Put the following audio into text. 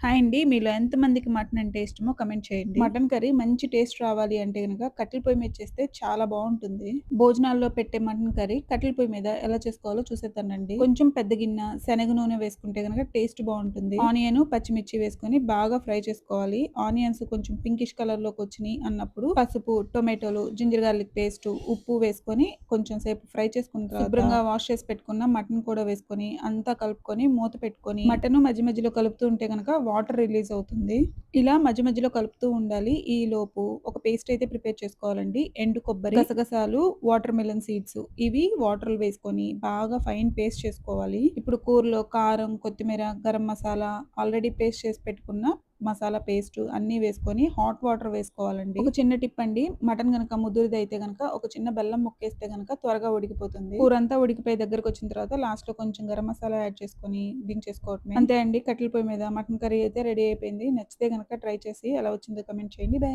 Hi అండి. మీలో ఎంతమందికి మటన్ అంటే ఇష్టమో కమెంట్ చేయండి. మటన్ కర్రీ మంచి టేస్ట్ రావాలి అంటే గనక కట్టెల పొయ్యి మీద చేస్తే చాలా బావుంటుంది. భోజనాల్లో పెట్టే మటన్ కర్రీ కట్టెల పొయ్యి మీద ఎలా చేసుకోవాలో చూసేద్దానండి. కొంచెం పెద్ద గిన్నె శనగ నూనె వేసుకుంటే గనక టేస్ట్ బావుంటుంది. ఆనియన్, పచ్చిమిర్చి వేసుకొని బాగా ఫ్రై చేసుకోవాలి. ఆనియన్స్ కొంచెం పింకిష్ కలర్‌లోకి వచ్చినియి అన్నప్పుడు పసుపు, టొమాటోలు, జింజర్ గార్లిక్ పేస్ట్, ఉప్పు వేసుకొని కొంచెం సేపు ఫ్రై చేసుకున్న తర్వాత శుభ్రంగా వాష్ చేసి పెట్టుకున్న మటన్ కూడా వేసుకొని అంతా కలుపుకొని మూత పెట్టుకొని మటన్ మధ్య మధ్యలో కలుపుతూ ఉంటే గనక వాటర్ రిలీజ్ అవుతుంది. ఇలా మధ్య మధ్యలో కలుపుతూ ఉండాలి. ఈ లోపు ఒక పేస్ట్ అయితే ప్రిపేర్ చేసుకోవాలండి. ఎండు కొబ్బరి, గసగసాలు, వాటర్ మెలన్ సీడ్స్ ఇవి వాటర్‌లో వేసుకొని బాగా ఫైన్ పేస్ట్ చేసుకోవాలి. ఇప్పుడు కూరలో కారం, కొత్తిమీర, గరం మసాలా ఆల్రెడీ పేస్ట్ చేసి పెట్టుకున్న మసాలా పేస్ట్ అన్నీ వేసుకొని హాట్ వాటర్ వేసుకోవాలండి. ఒక చిన్న టిప్ అండి. మటన్ గనక ముదురుదైతే గనక ఒక చిన్న బెల్లం ముక్కేస్తే గనక త్వరగా ఉడికిపోతుంది. కూరంతా ఉడికిపోయి దగ్గరకొచ్చిన తర్వాత లాస్ట్‌లో కొంచెం గరం మసాలా యాడ్ చేసుకొని దించేసుకోవటమే. అంతే అండి. కట్టెల పొయ్యి మీద మటన్ కర్రీ అయితే రెడీ అయిపోయింది. నచ్చితే గనక ట్రై చేసి ఎలా వచ్చిందో కామెంట్ చేయండి. బాయ్.